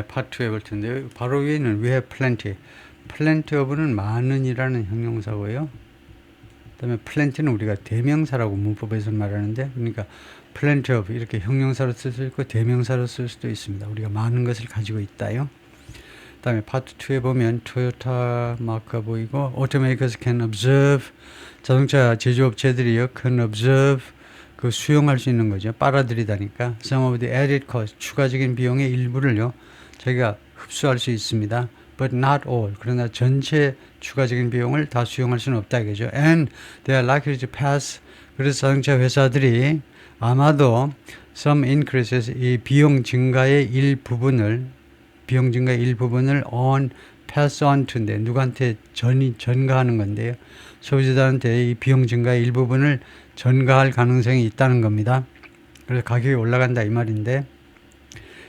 파트 2 해볼 텐데요. 바로 위에는 we have plenty. plenty of는 많은이라는 형용사고요. 그 다음에 plenty는 우리가 대명사라고 문법에서 말하는데, 그러니까 plenty of 이렇게 형용사로 쓸 수 있고 대명사로 쓸 수도 있습니다. 우리가 많은 것을 가지고 있다요. 그 다음에 파트 2에 보면 토요타 마크가 보이고 automakers can observe, 자동차 제조업체들이요 can observe, 그 수용할 수 있는 거죠. 빨아들이다니까 some of the added cost, 추가적인 비용의 일부를요 자기가 흡수할 수 있습니다. but not all, 그러나 전체 추가적인 비용을 다 수용할 수는 없다 이거죠. and they are likely to pass, 그래서 자동차 회사들이 아마도 some increases, 이 비용 증가의 일부분을 on, pass on to인데 누구한테 전가하는 건데요. 소비자들한테 이 비용 증가의 일부분을 전가할 가능성이 있다는 겁니다. 그래서 가격이 올라간다 이 말인데,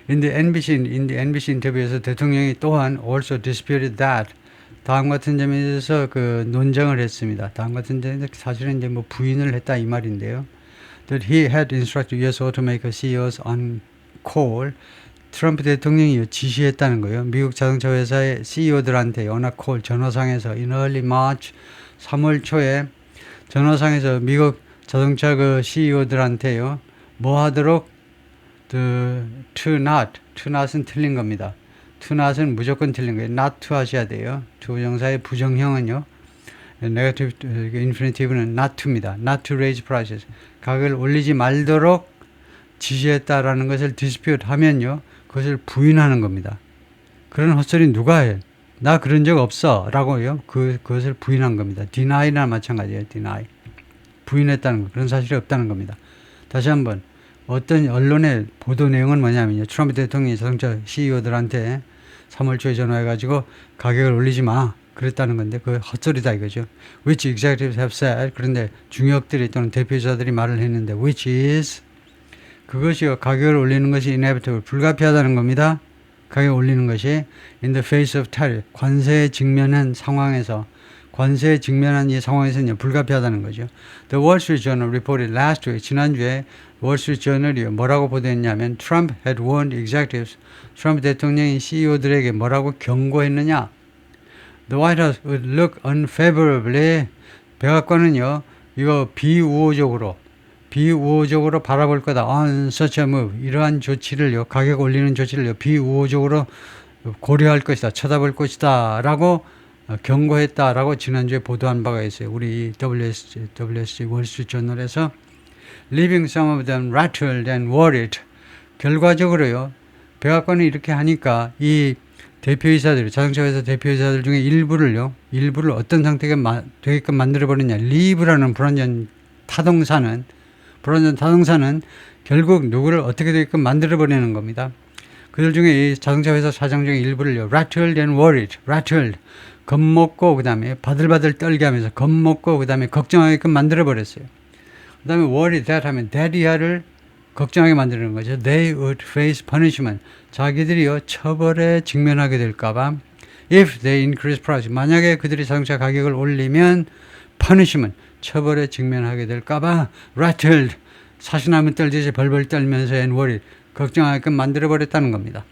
in the NBC 인터뷰에서 대통령이 또한 also disputed that, 다음 같은 점에 대해서 그 논쟁을 했습니다. 다음 같은 점에 사실은 이제 뭐 부인을 했다 이 말인데요. that he had instructed US automaker CEOs on call, 트럼프 대통령이 지시했다는 거예요. 미국 자동차 회사의 CEO들한테 on a call, 전화상에서 in early March, 3월 초에 전화상에서 미국 자동차 그 CEO들한테요 뭐 하도록 to not은 틀린 겁니다. to not은 무조건 틀린 거예요. not to 하셔야 돼요. 조정사의 부정형은요 negative infinitive는 not to입니다. not to raise prices, 가격을 올리지 말도록 지시했다라는 것을 dispute 하면요 그것을 부인하는 겁니다. 그런 헛소리 누가 해? 나 그런 적 없어 라고요 그것을 부인한 겁니다. deni나 마찬가지예요. deny, 부인했다는 거, 그런 사실이 없다는 겁니다. 다시 한번 어떤 언론의 보도 내용은 뭐냐면요, 트럼프 대통령이 자동차 CEO들한테 3월 초에 전화해가지고 가격을 올리지 마 그랬다는 건데 그 헛소리다 이거죠. Which executives have said, 그런데 중역들이 또는 대표자들이 말을 했는데 which is, 그것이요 가격을 올리는 것이 inevitable, 불가피하다는 겁니다. 가격 올리는 것이 in the face of tariff, 관세에 직면한 상황에서, 관세에 직면한 이 상황에서는 불가피하다는 거죠. The Wall Street Journal reported last week, 지난주에 월스트리트 저널이 뭐라고 보도했냐면 Trump had warned executives, 트럼프 대통령이 CEO들에게 뭐라고 경고했느냐. The White House would look unfavorably, 백악관은요 이거 비우호적으로 바라볼 거다. on such a move, 이러한 조치를요, 가격 올리는 조치를요 비우호적으로 고려할 것이다, 쳐다볼 것이다 라고 경고했다라고 지난주에 보도한 바가 있어요. 우리 WSG 월스트리트 저널에서 leaving some of them rattled and worried. 결과적으로요 백악관이 이렇게 하니까 이 대표이사들, 자동차 회사 대표이사들 중에 일부를 어떤 상태가 되게끔 만들어버리냐. leave라는 불완전 타동사는 결국 누구를 어떻게 되게끔 만들어버리는 겁니다. 그들 중에 이 자동차 회사 사장 중에 일부를요 rattled and worried, 겁먹고 그 다음에 바들바들 떨게 하면서 겁먹고 그 다음에 걱정하게끔 만들어버렸어요. 그 다음에 worry that 하면 that 이하를 걱정하게 만드는 거죠. They would face punishment, 자기들이요 처벌에 직면하게 될까봐. If they increase price, 만약에 그들이 자동차 가격을 올리면 punishment, 처벌에 직면하게 될까봐 rattled, 사시나무 떨듯이 벌벌 떨면서 and worried, 걱정하게끔 만들어버렸다는 겁니다.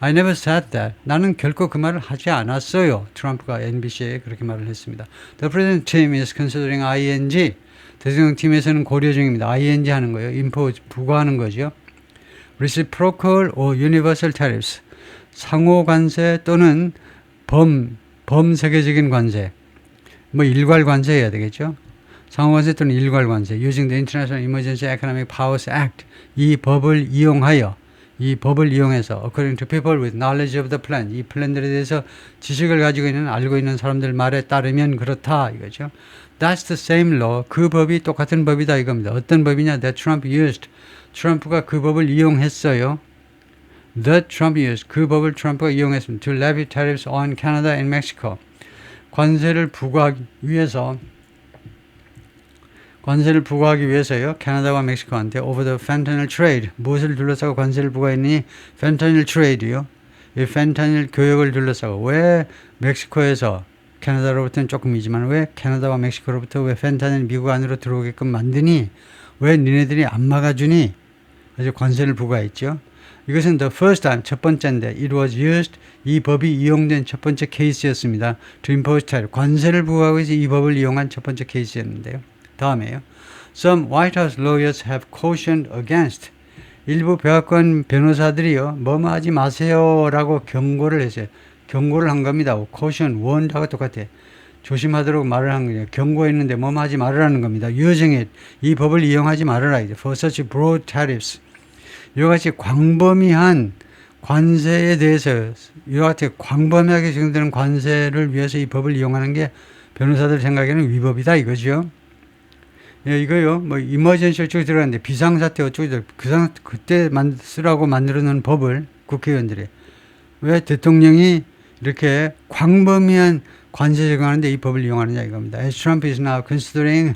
I never said that. 나는 결코 그 말을 하지 않았어요. 트럼프가 NBC에 그렇게 말을 했습니다. The president team is considering ING. 대통령 팀에서는 고려 중입니다. ING 하는 거예요. impose, 부과하는 거죠. Reciprocal or universal tariffs. 상호 관세 또는 범세계적인 관세. 뭐 일괄 관세해야 되겠죠. 상호 관세 또는 일괄 관세. Using the International Emergency Economic Powers Act. 이 법을 이용해서 according to people with knowledge of the plan, 이 플랜들에 대해서 지식을 가지고 있는, 알고 있는 사람들 말에 따르면 그렇다 이거죠. That's the same law. 그 법이 똑같은 법이다 이겁니다. 어떤 법이냐? That Trump used. 트럼프가 그 법을 이용했어요. That Trump used. 그 법을 트럼프가 이용했습니다. To levy tariffs on Canada and Mexico. 관세를 부과하기 위해서요. 캐나다와 멕시코한테 over the fentanyl trade. 무엇을 둘러싸고 관세를 부과했느니? fentanyl trade요. 이 fentanyl 교역을 둘러싸고. 왜 멕시코에서, 캐나다로부터는 조금이지만 왜 캐나다와 멕시코로부터 왜 fentanyl 미국 안으로 들어오게끔 만드니? 왜 니네들이 안 막아주니? 그래서 관세를 부과했죠. 이것은 the first time, 첫 번째인데 it was used, 이 법이 이용된 첫 번째 케이스였습니다. to impose tariff, 관세를 부과하기 위해서 이 법을 이용한 첫 번째 케이스였는데요. 다음에요. Some White House lawyers have cautioned against, 일부 백악관 변호사들이요, 뭐뭐 하지 마세요라고 경고를 했어요. 경고를 한 겁니다. caution, warn하고 똑같아. 조심하도록 말을 한 거예요. 경고했는데 뭐뭐 하지 말으라는 겁니다. using it, 이 법을 이용하지 말아라. for such broad tariffs, 이와 같이 광범위한 관세에 대해서, 이와 같이 광범위하게 적용되는 관세를 위해서 이 법을 이용하는 게 변호사들 생각에는 위법이다 이거죠. 예, 이거요, 뭐, 이머전시 어쩌고 들어갔는데, 비상사태 어쩌고 들어갔는데, 그때 쓰라고 만들어 놓은 법을 국회의원들이, 왜 대통령이 이렇게 광범위한 관세 적용하는데 이 법을 이용하느냐 이겁니다. As Trump is now considering,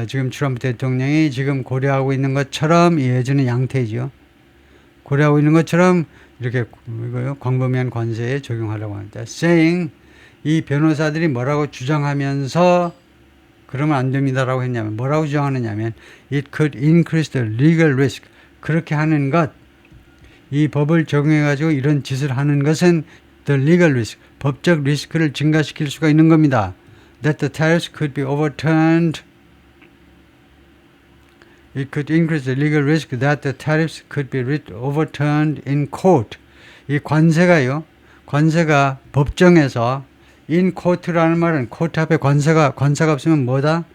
지금 트럼프 대통령이 지금 고려하고 있는 것처럼, 예전의 양태죠. 고려하고 있는 것처럼, 이렇게, 이거요, 광범위한 관세에 적용하려고 합니다. saying, 이 변호사들이 뭐라고 주장하면서, 그러면 안 됩니다라고 했냐면, 뭐라고 주장하느냐면, it could increase the legal risk. 그렇게 하는 것, 이 법을 적용해가지고 이런 짓을 하는 것은 the legal risk, 법적 리스크를 증가시킬 수가 있는 겁니다. That the tariffs could be overturned. It could increase the legal risk that the tariffs could be overturned in court. 이 관세가요, 관세가 법정에서 in court라는 말은 코트 앞에 관세가 없으면 뭐다?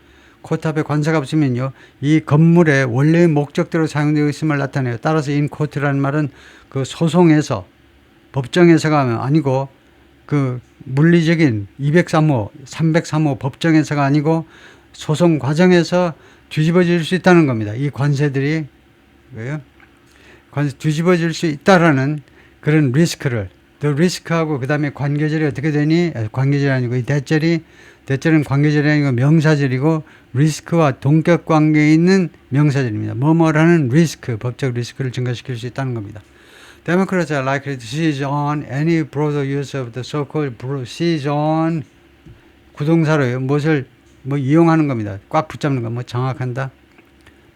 코트 앞에 관세가 없으면요, 이 건물의 원래의 목적대로 사용되고 있음을 나타내요. 따라서 in court라는 말은 그 소송에서, 법정에서가 아니고 그 물리적인 203호, 303호 법정에서가 아니고 소송 과정에서 뒤집어질 수 있다는 겁니다. 이 관세들이 뒤집어질 수 있다라는 그런 리스크를, 더 리스크하고 그 다음에 관계절이 어떻게 되니? 관계절이 아니고 이 대절은 관계절이 아니고 명사절이고 리스크와 동격 관계에 있는 명사절입니다. 뭐뭐라는 리스크, 법적 리스크를 증가시킬 수 있다는 겁니다. Democrats are likely to seize on any broader use of the so-called seize on, 구동사로요. 무엇을 뭐 이용하는 겁니다. 꽉 붙잡는 거, 뭐 장악한다,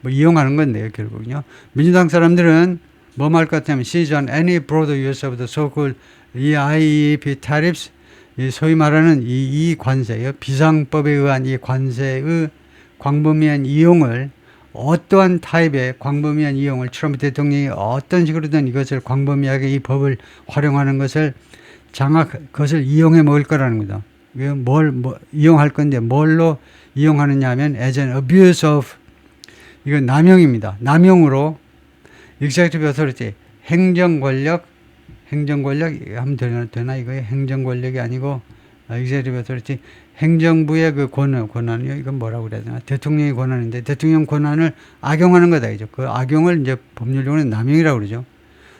뭐 이용하는 건데요, 결국은요. 민주당 사람들은 뭐 말 것 같으면 seize on any broader use of the so-called IEEP tariffs, 이 소위 말하는 이 관세요. 비상법에 의한 이 관세의 광범위한 이용을, 어떠한 타입의 광범위한 이용을 트럼프 대통령이 어떤 식으로든 이것을 광범위하게 이 법을 활용하는 것을 그것을 이용해 먹을 거라는 거다. 이용할 건데 뭘로 이용하느냐 하면 as an abuse of, 이건 남용입니다. 남용으로 executive authority, 행정권력 하면 되나 이거예요? 행정권력이 아니고 executive authority, 행정부의 그 권한이요. 이건 뭐라고 그래야 되나? 대통령의 권한인데 대통령 권한을 악용하는 거다 이죠. 그 악용을 이제 법률용어는 남용이라고 그러죠.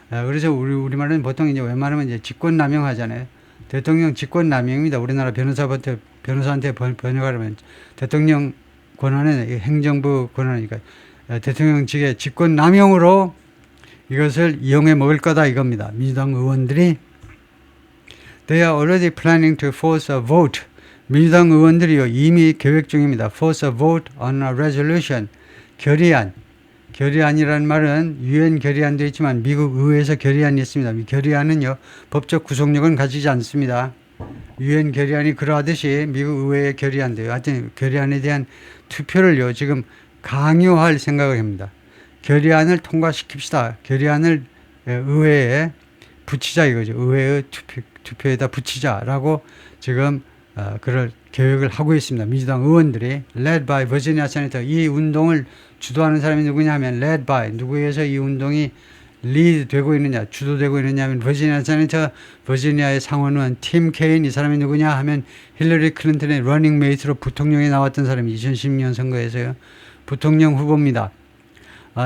그래서 우리말은 보통 이제 웬만하면 이제 직권 남용하잖아요. 대통령 직권 남용입니다. 우리나라 변호사한테 번역하려면 대통령 권한은 행정부 권한이니까 대통령직의 직권 남용으로 이것을 이용해 먹을 거다 이겁니다. 민주당 의원들이 They are already planning to force a vote. 민주당 의원들이요, 이미 계획 중입니다. Force a vote on a resolution. 결의안이라는 말은 유엔 결의안도 있지만 미국 의회에서 결의안이 있습니다. 결의안은요, 법적 구속력은 가지지 않습니다. 유엔 결의안이 그러하듯이 미국 의회의 결의안도요. 하여튼 결의안에 대한 투표를요, 지금 강요할 생각을 합니다. 결의안을 통과시킵시다. 결의안을 의회에 붙이자 이거죠. 의회의 투표에다 붙이자라고 지금 그럴 계획을 하고 있습니다. 민주당 의원들이 led by 버지니아 세네터, 이 운동을 주도하는 사람이 누구냐 하면 led by, 누구에 의해서 이 운동이 리드 되고 있느냐, 주도되고 있느냐 하면 버지니아 세네터, 버지니아의 상원의원 팀 케인, 이 사람이 누구냐 하면 힐러리 클린턴의 러닝 메이트로 부통령에 나왔던 사람이 2016년 선거에서요, 부통령 후보입니다.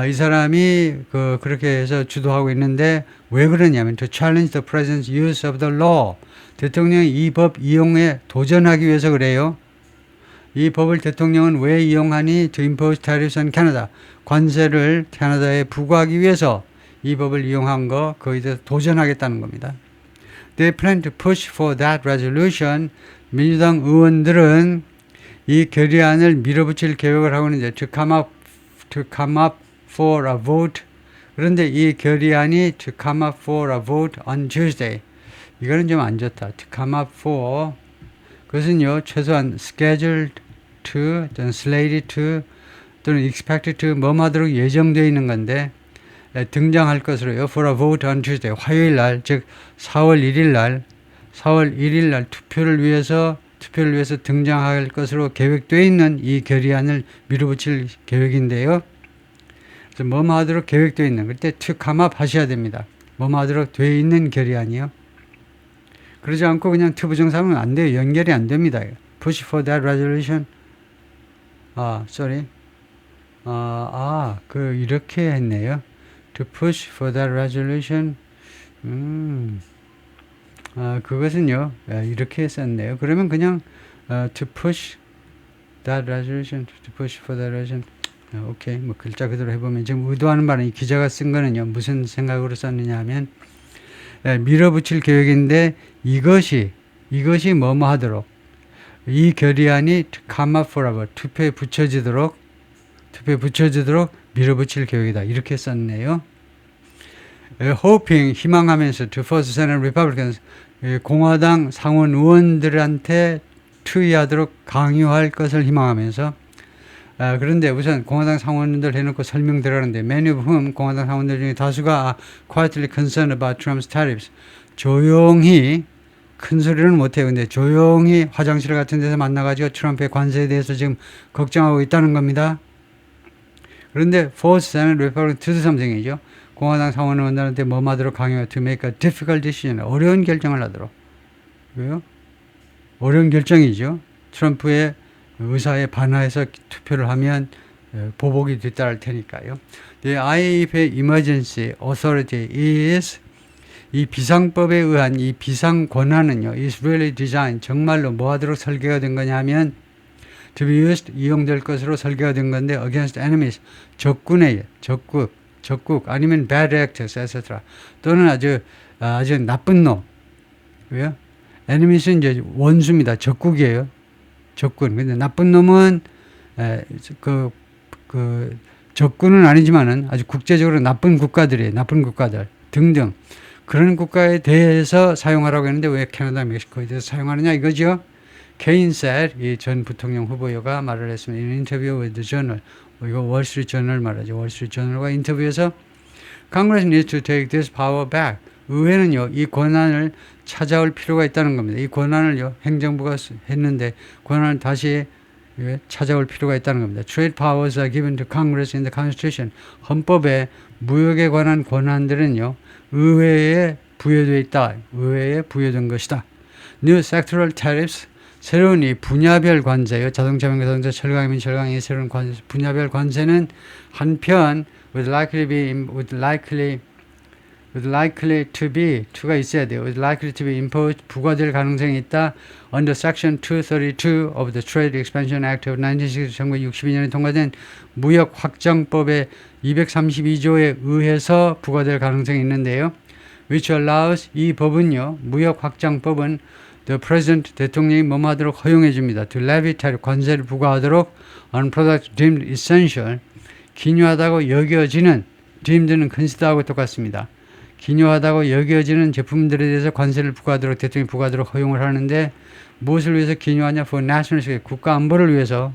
이 사람이 그렇게 해서 주도하고 있는데 왜 그러냐면 to challenge the president's use of the law, 대통령이 이 법 이용에 도전하기 위해서 그래요. 이 법을 대통령은 왜 이용하니? to impose tariffs on Canada, 관세를 캐나다에 부과하기 위해서 이 법을 이용한 거, 거기에 대해서 도전하겠다는 겁니다. They plan to push for that resolution. 민주당 의원들은 이 결의안을 밀어붙일 계획을 하고 있는데 to come up for a vote, 그런데 이 결의안이 to come up for a vote on Tuesday. 이거는 좀 안 좋다. to come up for 그것은요 최소한 scheduled to 또는 slated to 또는 expected to 뭐하도록 예정되어 있는 건데 등장할 것으로요. for a vote on Tuesday. 화요일 날, 즉 4월 1일 날 투표를 위해서 등장할 것으로 계획되어 있는 이 결의안을 밀어붙일 계획인데요. 그래서 뭐하도록 계획되어 있는 그때 to come up 하셔야 됩니다. 뭐하도록 되어 있는 결의안이요. 그러지 않고 그냥 to 부정사면 안 돼요. 연결이 안 됩니다. push for that resolution. 이렇게 했네요. to push for that resolution. 그것은요, 이렇게 썼네요. 그러면 그냥, to push that resolution, to push for that resolution. 오케이. 뭐, 글자 그대로 해보면, 지금 의도하는 바는 이 기자가 쓴 거는요, 무슨 생각으로 썼느냐 하면, 밀어붙일 계획인데, 이것이 뭐뭐 하도록, 이 결의안이 come up for a vote, 투표에 붙여지도록 밀어붙일 계획이다. 이렇게 썼네요. hoping, 희망하면서 to force Senate Republicans, 공화당 상원 의원들한테 투의하도록 강요할 것을 희망하면서 그런데 우선 공화당 상원들 해놓고 설명 들어가는데 many of whom 공화당 상원들 중에 다수가 quietly concerned about Trump's tariffs. 조용히 큰 소리는 못해요. 근데 조용히 화장실 같은 데서 만나가지고 트럼프의 관세에 대해서 지금 걱정하고 있다는 겁니다. 그런데 force Senate Republicans to do something이죠. 공화당 상원 의원들한테 뭐하도록 강요 to make a difficult decision. 어려운 결정을 하도록. 왜요? 어려운 결정이죠. 트럼프의 의사에 반하해서 투표를 하면 보복이 뒤따를 테니까요. The IAEA Emergency Authority is 이 비상법에 의한 이 비상 권한은요. is really designed. 정말로 뭐하도록 설계가 된 거냐 하면 to be used, 이용될 것으로 설계가 된 건데 against enemies, 적군의 적국 아니면 bad actors, etc. 또는 아주 나쁜 놈. 왜요? enemies는 이제 원수입니다. 적국이에요. 적군. 근데 나쁜 놈은 적군은 아니지만은 아주 국제적으로 나쁜 국가들이에요. 나쁜 국가들 등등. 그런 국가에 대해서 사용하라고 했는데 왜 캐나다, 멕시코에 대해서 사용하느냐 이거죠. 케인 said, 이 전 부통령 후보여가 말을 했습니다. In interview with the journal. 이거 월스트리트 저널 말하죠. 월스트리트 저널과 인터뷰에서 Congress needs to take this power back. 의회는요, 이 권한을 찾아올 필요가 있다는 겁니다. 이 권한을요, 행정부가 했는데 권한을 다시 찾아올 필요가 있다는 겁니다. Trade powers are given to Congress in the Constitution. 헌법에 무역에 관한 권한들은요, 의회에 부여되어 있다. 의회에 부여된 것이다. New sectoral tariffs. 새로운 이 분야별 관세요. 자동차면 자동차, 철강이면 철강의 새로운 관세, 분야별 관세는 한편 would likely to be, to가 있어야 돼요. would likely to be imposed, 부과될 가능성이 있다. Under Section 232 of the Trade Expansion Act of 1962년에 통과된 무역 확장법의 232조에 의해서 부과될 가능성이 있는데요. Which allows, 이 법은요, 무역 확장법은 The President, 대통령이 뭐하도록 허용해 줍니다. To levy tariff, 관세를 부과하도록 on products deemed essential, 기묘하다고 여겨지는, deemed는 consider하고 똑같습니다. 기묘하다고 여겨지는 제품들에 대해서 관세를 부과하도록 대통령이 부과하도록 허용을 하는데 무엇을 위해서 기묘하냐? For national security, 국가 안보를 위해서.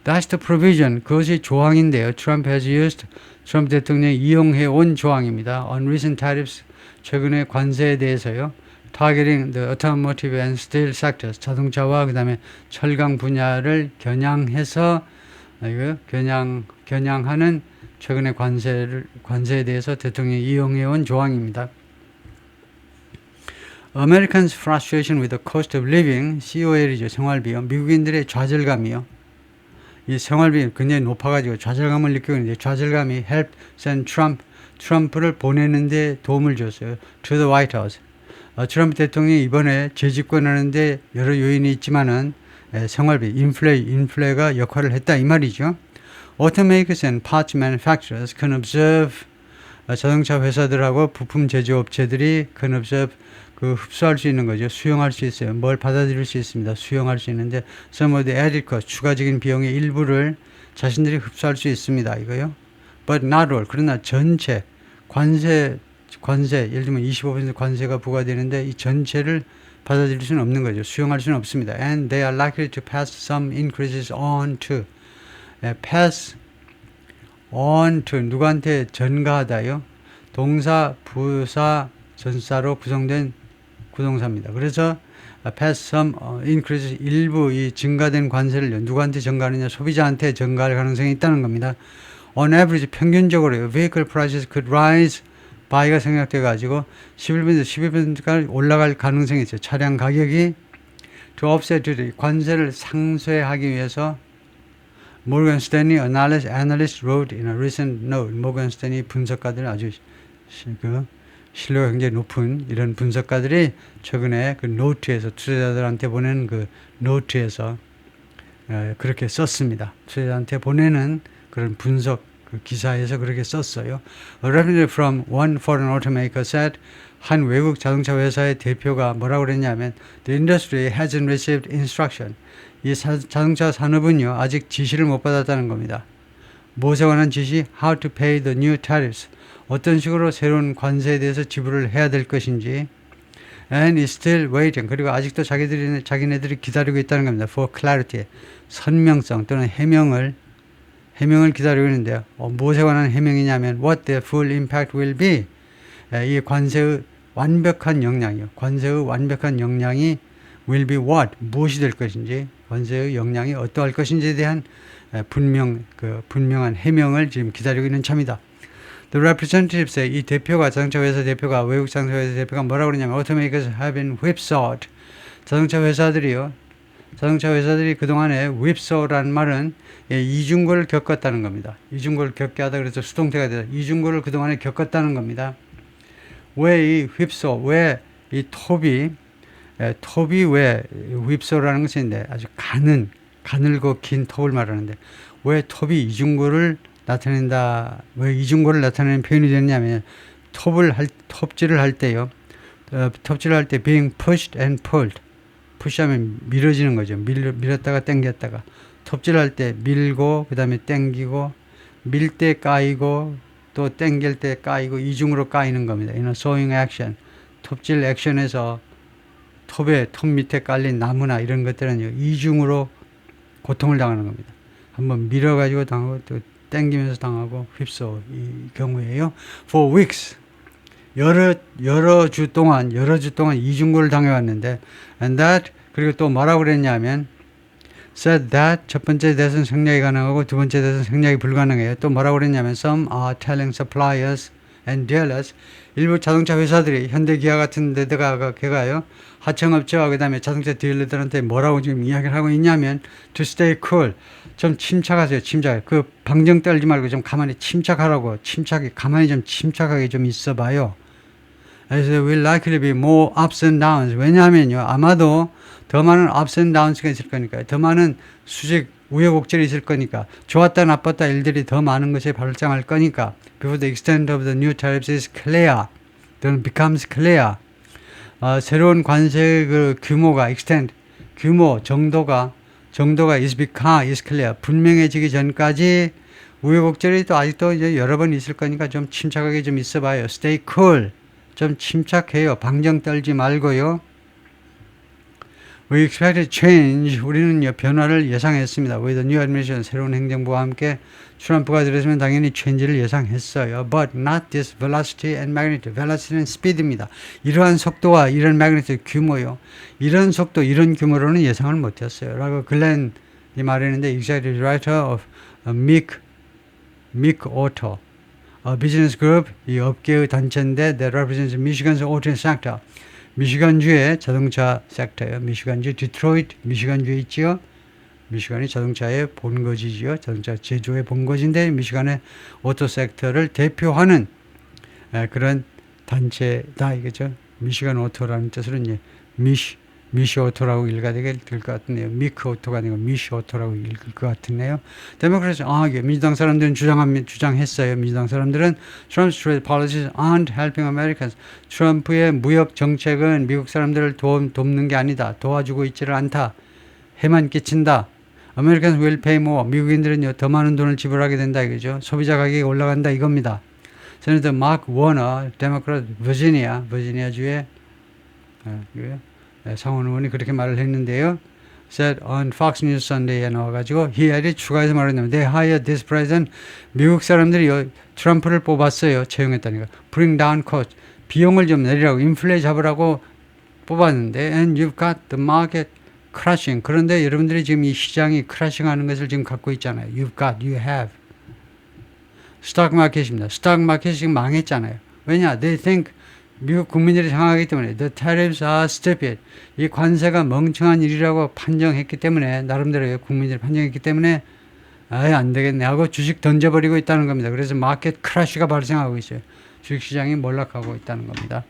That's the provision, 그것이 조항인데요. Trump has used, 트럼프 대통령이 이용해 온 조항입니다. On recent tariffs, 최근의 관세에 대해서요. Targeting the automotive and steel sectors, 자동차와 그 다음에 철강 분야를 겨냥해서 겨냥하는 최근의 관세에 대해서 대통령이 이용해온 조항입니다. Americans' frustration with the cost of living, COL이죠. 생활비요. 미국인들의 좌절감이요. 이 생활비 굉장히 높아가지고 좌절감을 느끼고 있는데 좌절감이 helped send 트럼프를 보내는데 도움을 줬어요. To the White House. 트럼프 대통령이 이번에 재집권하는데 여러 요인이 있지만은 생활비, 인플레가 역할을 했다 이 말이죠. Automakers and parts manufacturers can observe, 자동차 회사들하고 부품 제조업체들이 can observe, 흡수할 수 있는 거죠. 수용할 수 있어요. 뭘 받아들일 수 있습니다. 수용할 수 있는데 some of the added cost, 추가적인 비용의 일부를 자신들이 흡수할 수 있습니다. 이거요. but not all. 그러나 전체 관세 예를 들면 25% 관세가 부과되는데 이 전체를 받아들일 수는 없는 거죠. 수용할 수는 없습니다. And they are likely to pass some increases on to. pass on to 누구한테 전가하다요? 동사, 부사, 전사로 구성된 구동사입니다. 그래서 pass some increases 일부 이 증가된 관세를 누구한테 전가하느냐? 소비자한테 전가할 가능성이 있다는 겁니다. On average 평균적으로 vehicle prices could rise by가 생략돼 가지고 11%까지 올라갈 가능성이 있어요. 차량 가격이 to offset 관세를 상쇄하기 위해서 Morgan Stanley analyst wrote in a recent note. 모건 스탠리 분석가들 아주 신뢰가 굉장히 높은 이런 분석가들이 최근에 그 노트에서 투자자들한테 보내는 그 노트에서 그렇게 썼습니다. 투자자한테 보내는 그런 분석 그 기사에서 그렇게 썼어요. A representative from one foreign automaker said 한 외국 자동차 회사의 대표가 뭐라고 그랬냐면 The industry hasn't received instruction. 이 자동차 산업은요 아직 지시를 못 받았다는 겁니다. 무엇에 관한 지시? How to pay the new tariffs. 어떤 식으로 새로운 관세에 대해서 지불을 해야 될 것인지. And is still waiting. 그리고 아직도 자기네들이 기다리고 있다는 겁니다. For clarity. 선명성 또는 해명을 기다리고 있는데요. 무엇에 관한 해명이냐면 What the full impact will be. 이 관세의 완벽한 영향이요. 관세의 완벽한 영향이 will be what? 무엇이 될 것인지, 관세의 영향이 어떠할 것인지에 대한 분명한 해명을 지금 기다리고 있는 참이다. The representatives, 이 대표가, 자동차 회사 대표가, 외국 자동차 회사 대표가 뭐라고 그러냐면 Automakers have been whipsawed. 자동차 회사들이 그동안에 whipsaw라는 말은 이중고를 겪었다는 겁니다. 이중고를 겪게 하다 그래서 수동태가 되다. 이중고를 그동안에 겪었다는 겁니다. 왜 이 whipsaw, 왜 이 톱이 왜 whipsaw라는 것인데 아주 가늘고 긴 톱을 말하는데 왜 톱이 이중고를 나타낸다, 왜 이중고를 나타내는 표현이 되느냐면 톱질을 할 때요. 톱질을 할 때 being pushed and pulled. push하면 밀어지는 거죠. 밀었다가 당겼다가. 톱질할 때 밀고 그 다음에 당기고 밀 때 까이고 또 당길 때 까이고 이중으로 까이는 겁니다. 이는 sewing action. 톱질 액션에서 톱 밑에 깔린 나무나 이런 것들은 이중으로 고통을 당하는 겁니다. 한번 밀어가지고 당하고 또 당기면서 당하고 휩싸워 이 경우에요. For weeks 여러 주 동안 이중고를 당해왔는데 and that 그리고 또 뭐라고 그랬냐면 said that 첫 번째 대선 생략이 가능하고 두 번째 대선 생략이 불가능해요. 또 뭐라고 그랬냐면 some are telling suppliers and dealers 일부 자동차 회사들이 현대기아 같은 데다가 걔가요 하청업체와 그 다음에 자동차 딜러들한테 뭐라고 지금 이야기를 하고 있냐면 to stay cool 좀 침착하세요. 그 방정 떨지 말고 좀 가만히 침착하라고 가만히 좀 침착하게 좀 있어봐요. 그래서 will likely be more ups and downs. 왜냐하면요 아마도 더 많은 ups and downs가 있을 거니까요. 더 많은 우여곡절이 있을 거니까 좋았다 나빴다 일들이 더 많은 것에 발생할 거니까 before the extent of the new tariffs is clear, then becomes clear. 새로운 관세의 그 규모가 extent, 정도가 is clear. 분명해지기 전까지 우여곡절이 또 아직도 이제 여러 번 있을 거니까 좀 침착하게 좀 있어봐요. Stay cool. 좀 침착해요. 방정 떨지 말고요. We expected change. 우리는 변화를 예상했습니다. With the new administration, 새로운 행정부와 함께 트럼프가 들어서면 당연히 change를 예상했어요. But not this velocity and magnitude. velocity는 speed입니다. 이러한 속도와 이런 magnitude, 규모요. 이런 속도, 이런 규모로는 예상을 못했어요. 라고 글렌이 말했는데 Executive Director of Mick Auto. 비즈니스 그룹, 이 업계의 단체인데 that represents Michigan's auto sector. 미시간주의 자동차 섹터예요. 미시간주 디트로이트, 미시간주에 있지요. 미시간이 자동차의 본거지지요. 자동차 제조의 본거지인데 미시간의 오토 섹터를 대표하는 그런 단체다 이거죠. 미시간 오토라는 뜻으로 이제 미시 오토라고 읽어야 될 것 같네요. 미크 오토가 아니고 미시 오토라고 읽을 것 같네요. 데모크래시, 민주당 사람들은 주장했어요. 민주당 사람들은 Trump's trade policies aren't helping Americans. 트럼프의 무역 정책은 미국 사람들을 돕는 게 아니다. 도와주고 있지를 않다. 해만 끼친다. Americans will pay more. 미국인들은요, 더 많은 돈을 지불하게 된다 이거죠. 소비자 가격이 올라간다 이겁니다. 세네터 마크 워너, 데모크래트 버지니아주의 상원 의원이 그렇게 말을 했는데요. said on Fox News Sunday에 나와가지고 he added 추가해서 말했냐면 they hired this president. 미국 사람들이 트럼프를 뽑았어요. 채용했다니까. bring down cost. 비용을 좀 내리라고 인플레 잡으라고 뽑았는데 and you've got the market crashing. 그런데 여러분들이 지금 이 시장이 크래싱하는 것을 지금 갖고 있잖아요. you have. 스탁 마켓입니다. 스탁 마켓이 지금 망했잖아요. 왜냐? They think 미국 국민들이 생각하기 때문에 the tariffs are stupid. 이 관세가 멍청한 일이라고 판정했기 때문에 나름대로 국민들이 판정했기 때문에 아예 안 되겠네 하고 주식 던져버리고 있다는 겁니다. 그래서 마켓 크래시가 발생하고 있어요. 주식시장이 몰락하고 있다는 겁니다.